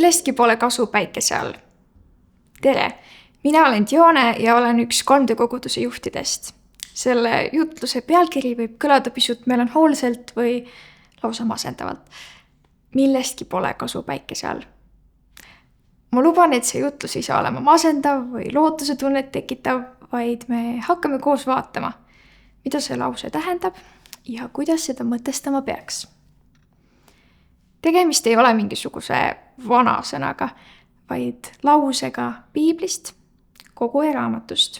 Millestki pole kasu päikese all. Tere! Mina olen Dione ja olen üks 3D koguduse juhtidest. Selle jutluse pealkiri võib kõlada pisut melanhoolselt või lausa masendavalt. Millestki pole kasu päikese all. Ma luban, et see jutlus ei saa olema masendav või lootuse tunnet tekitav, vaid me hakkame koos vaatama, mida see lause tähendab ja kuidas seda mõtestama peaks. Tegemist ei ole mingisuguse vana sõnaga, vaid lausega piiblist, kogujaraamatust.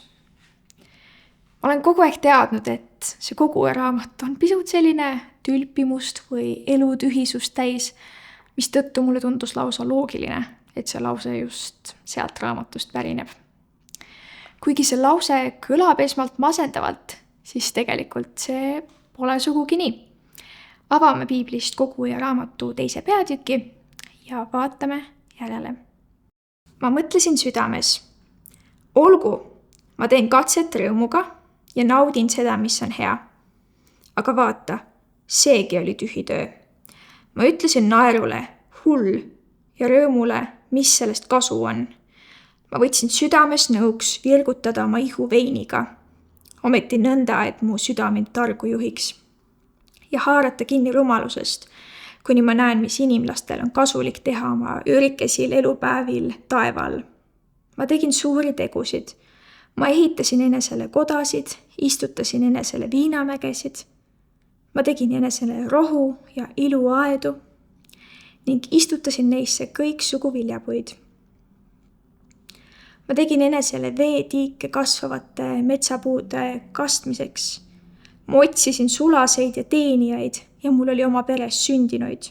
Ma olen kogu aeg teadnud, et see kogujaraamat on pisut selline tülpimust või elutühisust täis, mis tõttu mulle tundus lausa loogiline, et see lause just sealt raamatust pärineb. Kuigi see lause kõlab esmalt masendavalt, siis tegelikult see pole sugugi nii. Avame piiblist kogujaraamatu 2. peatüki ja vaatame järele. Ma mõtlesin südames. Olgu, ma teen katset rõõmuga ja naudin seda, mis on hea. Aga vaata, seegi oli tühi töö. Ma ütlesin naerule, hull ja rõõmule, mis sellest kasu on. Ma võtsin südames nõuks virgutada oma ihu veiniga. Ometi nõnda, et mu süda mind targu juhiks. Ja haarata kinni rumalusest, kuni ma näen, mis inimlastel on kasulik teha oma ürikesil elupäevil taeval. Ma tegin suuri tegusid. Ma ehitasin enesele kodasid, istutasin enesele viinamägesid. Ma tegin enesele rohu ja iluaedu ning istutasin neisse kõiksugu viljapuid. Ma tegin enesele veetiike kasvavate metsapuude kastmiseks. Ma otsisin sulaseid ja teenijaid ja mul oli oma peres sündinuid.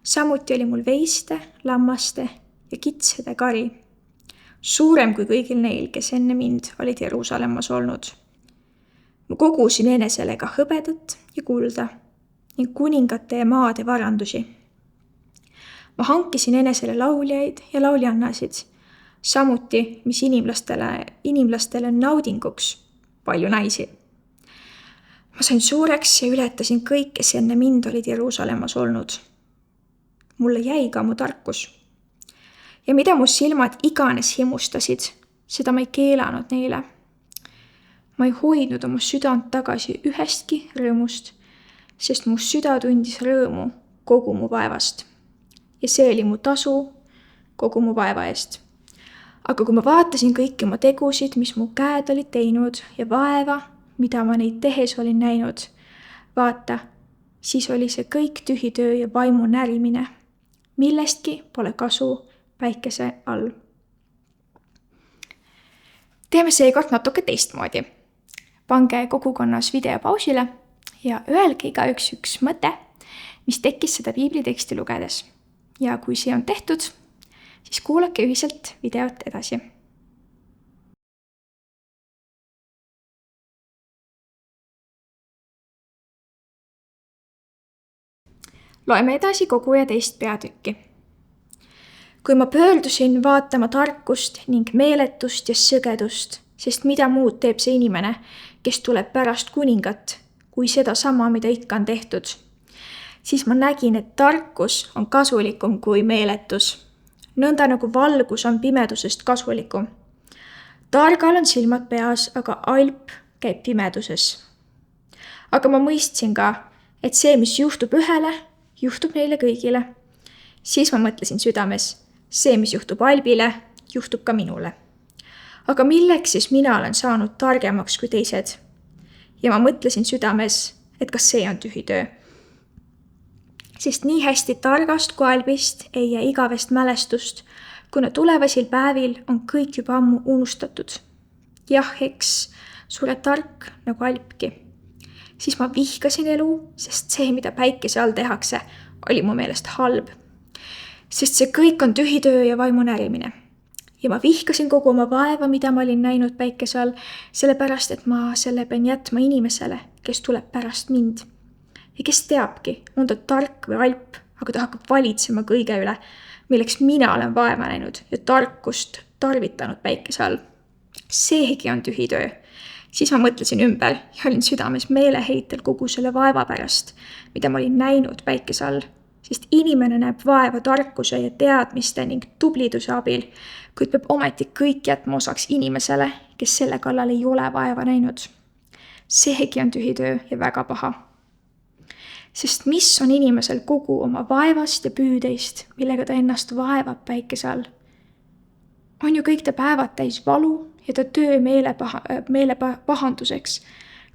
Samuti oli mul veiste, lammaste ja kitsede kari. Suurem kui kõigil neil, kes enne mind olid Jeruusalemmas olnud. Ma kogusin enesele ka hõbedat ja kulda ning kuningate ja maade varandusi. Ma hankisin enesele lauljaid ja lauljannasid, samuti, mis inimlastele on naudinguks, palju naisi. Ma sain suureks ja ületasin kõik, kes enne mind olid Jeruusalemmas olnud. Mulle jäi ka mu tarkus. Ja mida mu silmad iganes himustasid, seda ma ei keelanud neile. Ma ei hoidnud oma südant tagasi ühestki rõõmust, sest mu süda tundis rõõmu kogu mu vaevast. Ja see oli mu tasu kogu mu vaeva eest. Aga kui ma vaatasin kõiki oma tegusid, mis mu käed olid teinud ja vaeva, mida ma neid tehes olin näinud, vaata, siis oli see kõik tühi töö ja vaimu närimine. Millestki pole kasu päikese all. Teeme seekord natuke teistmoodi. Pange kogukonnas video pausile ja öelge igaüks üks mõte, mis tekkis seda piibliteksti lugedes. Ja kui see on tehtud, siis kuulake ühiselt videot edasi. Loeme edasi koguja 2. peatükki. Kui ma pöördusin vaatama tarkust ning meeletust ja sõgedust, sest mida muud teeb see inimene, kes tuleb pärast kuningat, kui seda sama, mida ikka on tehtud, siis ma nägin, et tarkus on kasulikum kui meeletus. Nõnda nagu valgus on pimedusest kasulikum. Targal on silmad peas, aga alp käib pimeduses. Aga ma mõistsin ka, et see, mis juhtub ühele, juhtub neile kõigile. Siis ma mõtlesin südames, see, mis juhtub albile, juhtub ka minule. Aga milleks siis mina olen saanud targemaks kui teised? Ja ma mõtlesin südames, et kas see on tühi töö. Sest nii hästi targast kui albist ei jää igavest mälestust, kuna tulevasil päevil on kõik juba ammu unustatud. Jah, eks, suure tark nagu alpki. Siis ma vihkasin elu, sest see, mida päikese all tehakse, oli mu meelest halb. Sest see kõik on tühi töö ja vaimu närimine. Ja ma vihkasin kogu oma vaeva, mida ma olin näinud päikese all, sellepärast, et ma selle pean jätma inimesele, kes tuleb pärast mind. Ja kes teabki, on ta tark või alp, aga ta hakkab valitsema kõige üle, milleks mina olen vaeva näinud ja tarkust tarvitanud päikese all. Seegi on tühi töö. Siis ma mõtlesin ümber ja olin südames meeleheitel kogu selle vaeva pärast, mida ma olin näinud päikese all, sest inimene näeb vaeva tarkuse ja teadmiste ning tubliduse abil, kuid peab ometi kõik jätma osaks inimesele, kes selle kallal ei ole vaeva näinud. Seegi on tühi töö ja väga paha. Sest mis on inimesel kogu oma vaevast ja püüdeist, millega ta ennast vaevab päikese all? On ju kõik ta päevad täis valu ja ta töö meelepahanduseks.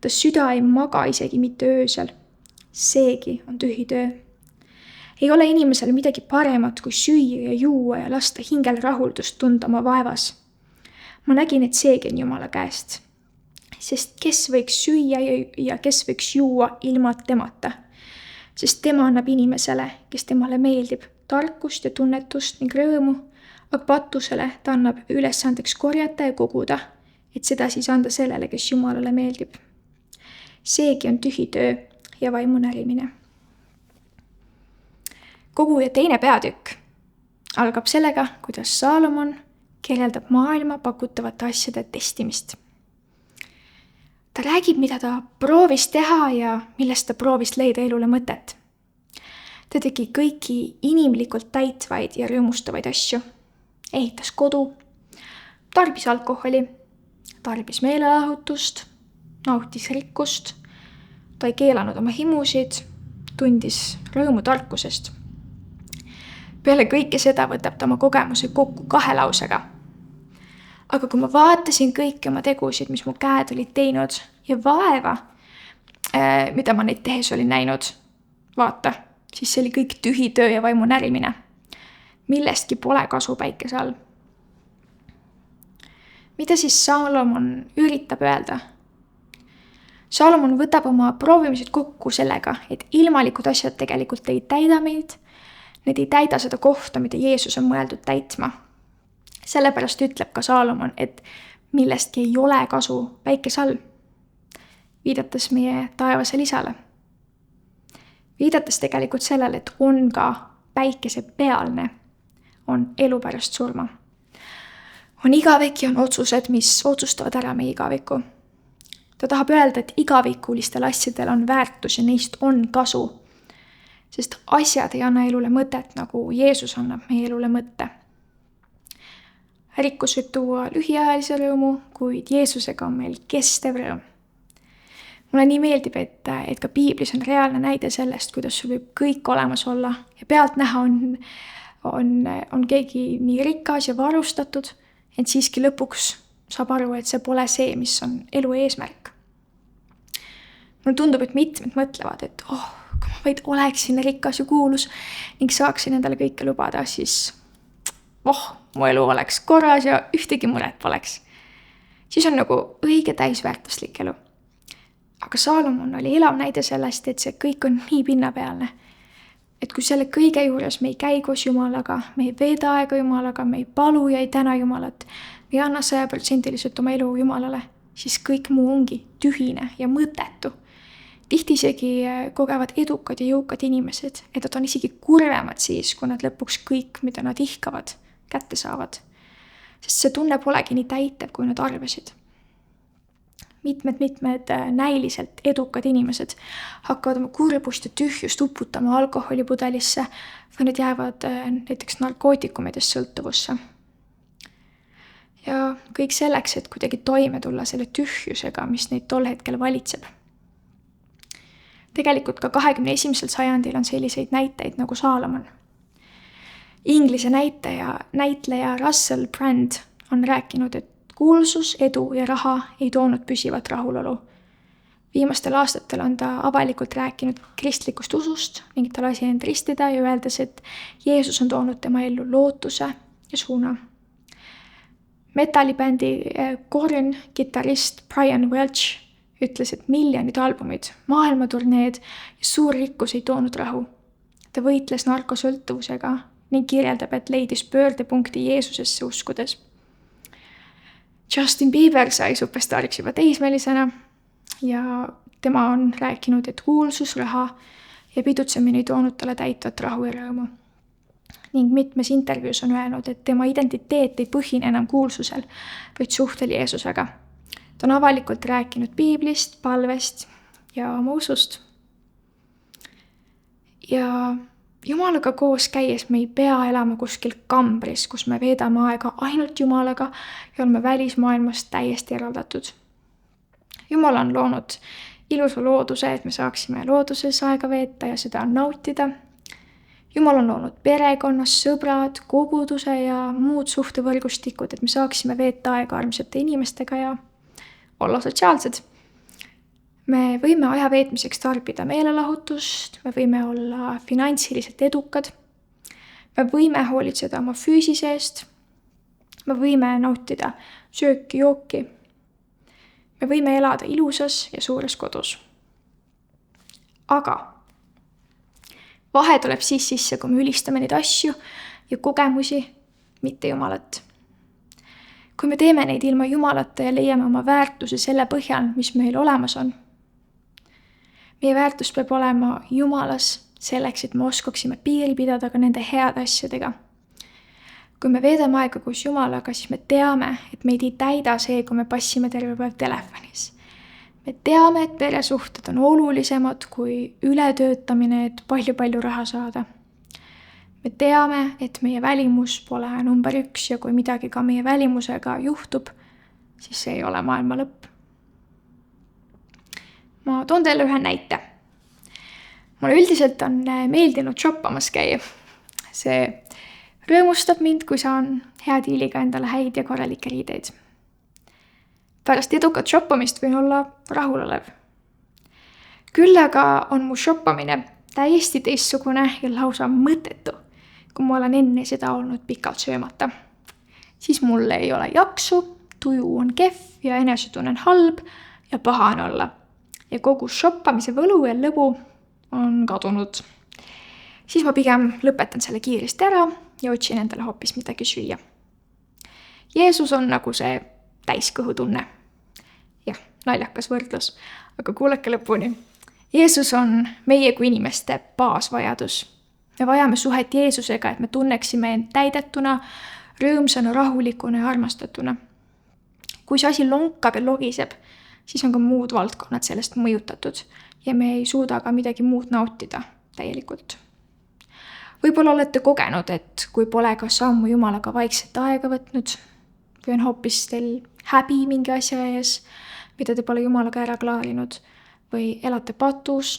Ta süda ei maga isegi mitte öösel. Seegi on tühi töö. Ei ole inimesel midagi paremat kui süüa ja juua ja lasta hingel rahuldust tunda oma vaevas. Ma nägin, et seegi on Jumala käest. Sest kes võiks süüa ja kes võiks juua ilma temata? Sest tema annab inimesele, kes temale meeldib, tarkust ja tunnetust ning rõõmu, aga patusele ta annab ülesandeks korjata ja koguda, et seda siis anda sellele, kes Jumalale meeldib. Seegi on tühi töö ja vaimu närimine. Koguja teine peatükk algab sellega, kuidas Saalomon kirjeldab maailma pakutavate asjade testimist. Ta räägib, mida ta proovis teha ja millest ta proovis leida elule mõtet. Ta tegi kõiki inimlikult täitvaid ja rõõmustavaid asju. Ehitas kodu, tarbis alkoholi, tarbis meelelahutust, nautis rikkust, ta ei keelanud oma himusid, tundis rõõmu tarkusest. Peale kõike seda võtab ta oma kogemuse kokku 2 lausega. Aga kui ma vaatasin kõiki oma tegusid, mis mu käed olid teinud ja vaeva, mida ma neid tehes olin näinud, vaata, siis see oli kõik tühi töö ja vaimu närimine. Millestki pole kasu päikese all. Mida siis Saalomon üritab öelda? Saalomon võtab oma proovimised kokku sellega, et ilmalikud asjad tegelikult ei täida meid, need ei täida seda kohta, mida Jeesus on mõeldud täitma. Sellepärast ütleb ka Saalomon, et millestki ei ole kasu päikese all, viidates meie taevasele Isale. Viidates tegelikult sellele, et on ka päikese pealne, on elu pärast surma. On igavik ja on otsused, mis otsustavad ära meie igaviku. Ta tahab öelda, et igavikulistel asjadel on väärtus ja neist on kasu, sest asjad ei anna elule mõtet, nagu Jeesus annab meie elule mõtte. Rikkus võib tuua lühiajalise rõõmu, kuid Jeesusega on meil kestev rõõm. Mulle nii meeldib, et ka Piiblis on reaalne näide sellest, kuidas sul võib kõik olemas olla ja pealt näha on keegi nii rikas ja varustatud, et siiski lõpuks saab aru, et see pole see, mis on elu eesmärk. Mulle tundub, et mitmed mõtlevad, et kui ma vaid oleksin rikas ja kuulus ning saaksin endale kõike lubada, siis mu elu oleks korras ja ühtegi muret poleks. Siis on nagu õige täisväärtuslik elu. Aga Saalomon oli elav näide sellest, et see kõik on nii pinnapealne. Et kui selle kõige juures me ei käi koos Jumalaga, me ei veeda aega Jumalaga, me ei palu ja ei täna Jumalat, me ei anna 100% oma elu Jumalale, siis kõik muu ongi tühine ja mõttetu. Tihti isegi kogevad edukad ja jõukad inimesed, et nad on isegi kurvemad siis, kui nad lõpuks kõik, mida nad ihkavad, kätte saavad. Sest see tunne polegi nii täitev, kui nad arvasid. Mitmed näiliselt edukad inimesed hakkavad oma kurbust ja tühjust uputama alkoholipudelisse või need jäävad näiteks narkootikumidest sõltuvusse. Ja kõik selleks, et kuidagi toime tulla selle tühjusega, mis neid tol hetkel valitseb. Tegelikult ka 21. sajandil on selliseid näiteid nagu Saalomon. Inglise näitleja Russell Brand on rääkinud, et kuulsus, edu ja raha ei toonud püsivat rahulolu. Viimastel aastatel on ta avalikult rääkinud kristlikust usust ning ta lasi end ristida ja öeldes, et Jeesus on toonud tema ellu lootuse ja suuna. Metallibändi Korn kitarrist Brian Welch ütles, et miljonid albumid, maailmaturneed ja suur rikkus ei toonud rahu. Ta võitles narkosõltuvusega ning kirjeldab, et leidis pöördepunkti Jeesusesse uskudes. Justin Bieber sai superstaariks juba teismelisena ja tema on rääkinud, et kuulsus, raha ja pidutsemine ei toonud talle täitvat rahu ja rõõmu. Ning mitmes intervjuus on öelnud, et tema identiteet ei põhine enam kuulsusel, vaid suhtel Jeesusega. Ta on avalikult rääkinud Piiblist, palvest ja oma usust. Ja Jumalaga koos käies me ei pea elama kuskil kambris, kus me veedame aega ainult Jumalaga ja oleme välismaailmast täiesti eraldatud. Jumal on loonud ilusa looduse, et me saaksime looduses aega veeta ja seda nautida. Jumal on loonud perekonnas sõbrad, koguduse ja muud suhtevõrgustikud, et me saaksime veeta aega armsate inimestega ja olla sotsiaalsed. Me võime aja veetmiseks tarbida meelelahutust, me võime olla finantsiliselt edukad, me võime hoolitseda oma füüsise eest, me võime nautida sööki, jooki, me võime elada ilusas ja suures kodus. Aga vahe tuleb siis sisse, kui me ülistame neid asju ja kogemusi, mitte Jumalat. Kui me teeme neid ilma Jumalata ja leiame oma väärtuse selle põhjal, mis meil olemas on. Meie väärtus peab olema Jumalas selleks, et me oskaksime piiri pidada ka nende heade asjadega. Kui me veedame aega koos Jumalaga, siis me teame, et meid ei täida see, kui me passime terve päev telefonis. Me teame, et peresuhted on olulisemad kui ületöötamine, et palju raha saada. Me teame, et meie välimus pole number 1 ja kui midagi ka meie välimusega juhtub, siis see ei ole maailma lõpp. Ma toon teile ühe näite. Mulle üldiselt on meeldinud shoppamas käia. See rõõmustab mind, kui saan hea diiliga endale häid ja korralikke riideid. Pärast edukat shoppamist võin olla rahulolev. Küll aga on mu shoppamine täiesti teistsugune ja lausa mõttetu, kui ma olen enne seda olnud pikalt söömata. Siis mul ei ole jaksu, tuju on kehv ja enesetunne on halb ja paha on olla. Ja kogu shoppamise võlu ja lõbu on kadunud. Siis ma pigem lõpetan selle kiiresti ära ja otsin endale hoopis midagi süüa. Jeesus on nagu see täiskõhutunne. Jah, naljakas võrdlus, aga kuulake lõpuni. Jeesus on meie kui inimeste baasvajadus. Me vajame suhet Jeesusega, et me tunneksime end täidetuna, rõõmsana, rahulikuna ja armastatuna. Kui see asi lonkab ja logiseb, siis on ka muud valdkonnad sellest mõjutatud ja me ei suuda ka midagi muud nautida täielikult. Võib-olla olete kogenud, et kui pole ka sammu Jumalaga vaikset aega võtnud või on hoopis teil häbi mingi asja ees, mida te pole Jumalaga ära klaarinud või elate patus,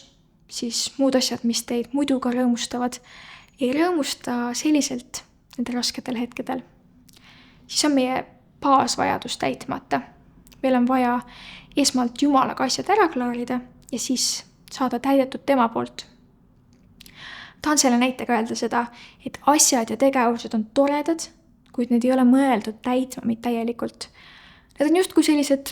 siis muud asjad, mis teid muidu ka rõõmustavad, ei rõõmusta selliselt nende rasketel hetkedel. Siis on meie baasvajadus täitmata. Meil on vaja esmalt Jumalaga asjad ära klaarida ja siis saada täidetud tema poolt. Tahan selle näitega öelda seda, et asjad ja tegevused on toredad, kuid need ei ole mõeldud täitma meid täielikult. Need on justkui sellised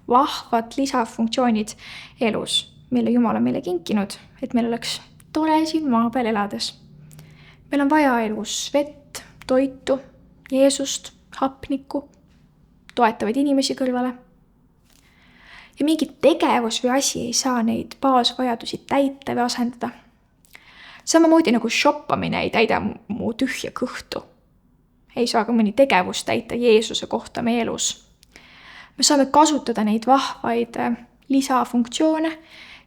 vahvad lisafunktsioonid elus, mille Jumal on meile kinkinud, et meil oleks tore siin maa peal elades. Meil on vaja elus vett, toitu, Jeesust, hapnikku, toetavaid inimesi kõrvale. Ja mingi tegevus või asi ei saa neid baasvajadusi täita või asendada. Samamoodi nagu shoppamine ei täida mu tühja kõhtu. Ei saa ka mõni tegevus täita Jeesuse kohta meie elus. Me saame kasutada neid vahvaid lisafunktsioone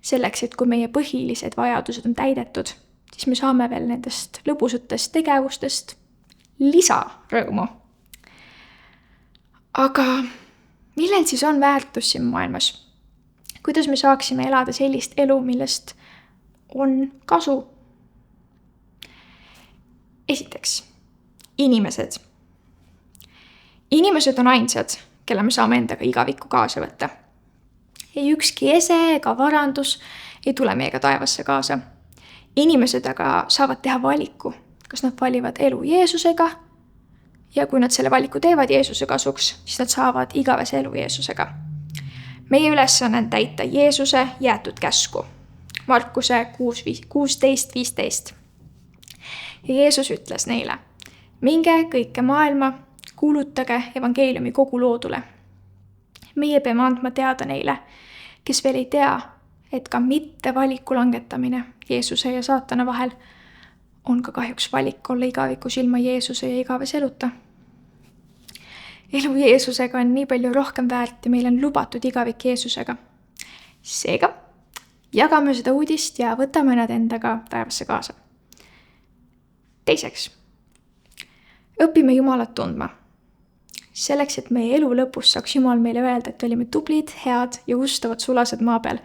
selleks, et kui meie põhilised vajadused on täidetud, siis me saame veel nendest lõbusatest tegevustest lisarõõmu. Aga millel siis on väärtus siin maailmas? Kuidas me saaksime elada sellist elu, millest on kasu? Esiteks, inimesed. Inimesed on ainsad, kelle me saame endaga igavikku kaasa võtta. Ei ükski ese ega varandus ei tule meiega taevasse kaasa. Inimesed aga saavad teha valiku, kas nad valivad elu Jeesusega ja kui nad selle valiku teevad Jeesuse kasuks, siis nad saavad igavese elu Jeesusega. Meie ülesanne on täita Jeesuse jäetud käsku. Markuse 16:15. Ja Jeesus ütles neile, minge kõike maailma, kuulutage evangeeliumi kogu loodule. Meie peame andma teada neile, kes veel ei tea, et ka mitte valiku langetamine Jeesuse ja saatana vahel on ka kahjuks valik olla igavikus ilma Jeesuse ja igavese eluta. Elu Jeesusega on nii palju rohkem väärt ja meil on lubatud igavik Jeesusega. Seega, jagame seda uudist ja võtame nad endaga taevasse kaasa. Teiseks, õpime Jumalat tundma. Selleks, et meie elu lõpus saaks Jumal meile öelda, et olime tublid, head ja ustavad sulased maa peal,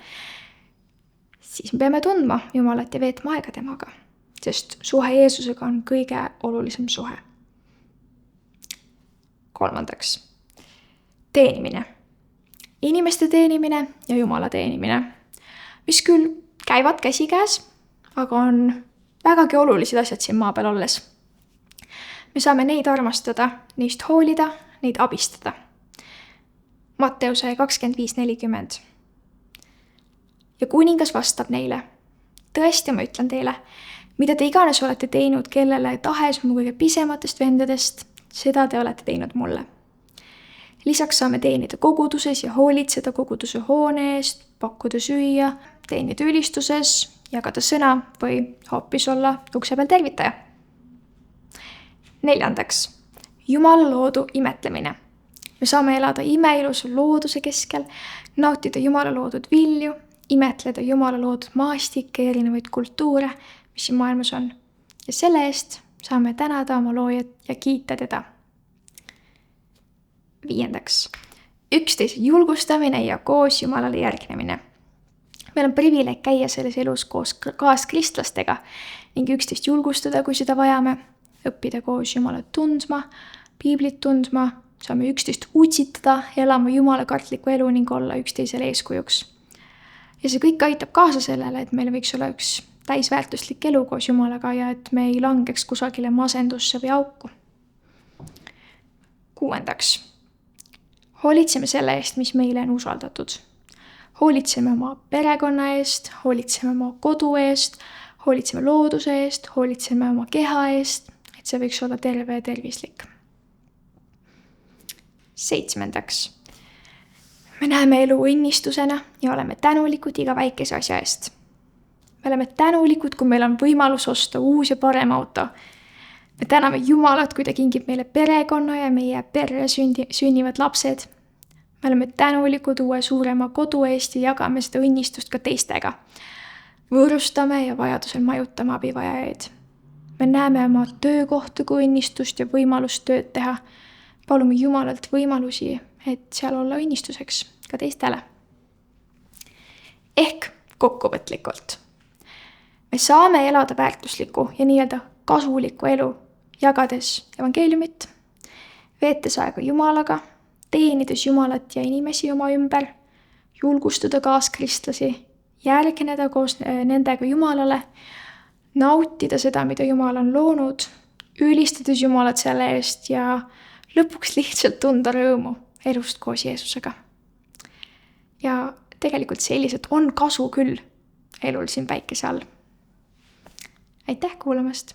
siis me peame tundma Jumalat ja veetma aega temaga, sest suhe Jeesusega on kõige olulisem suhe. Kolmandaks, teenimine. Inimeste teenimine ja Jumala teenimine, mis küll käivad käsikäes, aga on vägagi olulised asjad siin maa peal olles. Me saame neid armastada, neist hoolida, neid abistada. Matteuse 25:40. Ja kuningas vastab neile: tõesti, ma ütlen teile, mida te iganes olete teinud kellele tahes mu kõige pisematest vendadest, seda te olete teinud mulle. Lisaks saame teenida koguduses ja hoolitseda koguduse hoone eest, pakkuda süüa, teenida ülistuses, jagada sõna või hoopis olla ukse peal tervitaja. Neljandaks, Jumala loodu imetlemine. Me saame elada imeilusa looduse keskel, nautida Jumala loodud vilju, imetleda Jumala loodud maastikke ja erinevaid kultuure, mis siin maailmas on. Ja selle eest saame tänada oma loojat ja kiita teda. Viiendaks, üksteise julgustamine ja koos Jumalale järgnemine. Meil on privileeg käia selles elus koos kaaskristlastega ning üksteist julgustada, kui seda vajame, õppida koos Jumalat tundma, piiblit tundma, saame üksteist utsitada, elama jumalakartlikku elu ning olla üksteisele eeskujuks. Ja see kõik aitab kaasa sellele, et meil võiks olla üks täisväärtuslik elu koos Jumalaga ja et me ei langeks kusagile masendusse või auku. Kuuendaks, hoolitseme selle eest, mis meile on usaldatud. Hoolitseme oma perekonna eest, hoolitseme oma kodu eest, hoolitseme looduse eest, hoolitseme oma keha eest, et see võiks olla terve ja tervislik. Seitsmendaks, me näeme elu õnnistusena ja oleme tänulikud iga väikese asja eest. Me oleme tänulikud, kui meil on võimalus osta uus ja parem auto. Me täname Jumalat, kui ta kingib meile perekonna ja meie perre sünnivad lapsed. Me oleme tänulikud uue suurema kodu eest ja jagame seda õnnistust ka teistega. Võõrustame ja vajadusel majutame abivajajaid. Me näeme oma töökohta kui õnnistust ja võimalust tööd teha. Palume Jumalalt võimalusi, et seal olla õnnistuseks ka teistele. Ehk kokkuvõtlikult. Me saame elada väärtuslikku ja nii-öelda kasulikku elu, jagades evangeeliumit, veetes aega Jumalaga, teenides Jumalat ja inimesi oma ümber, julgustada kaaskristlasi, järgneda koos nendega Jumalale, nautida seda, mida Jumal on loonud, ülistades Jumalat selle eest ja lõpuks lihtsalt tunda rõõmu elust koos Jeesusega. Ja tegelikult sellised on kasu küll elul siin päikese all. Aitäh kuulamast!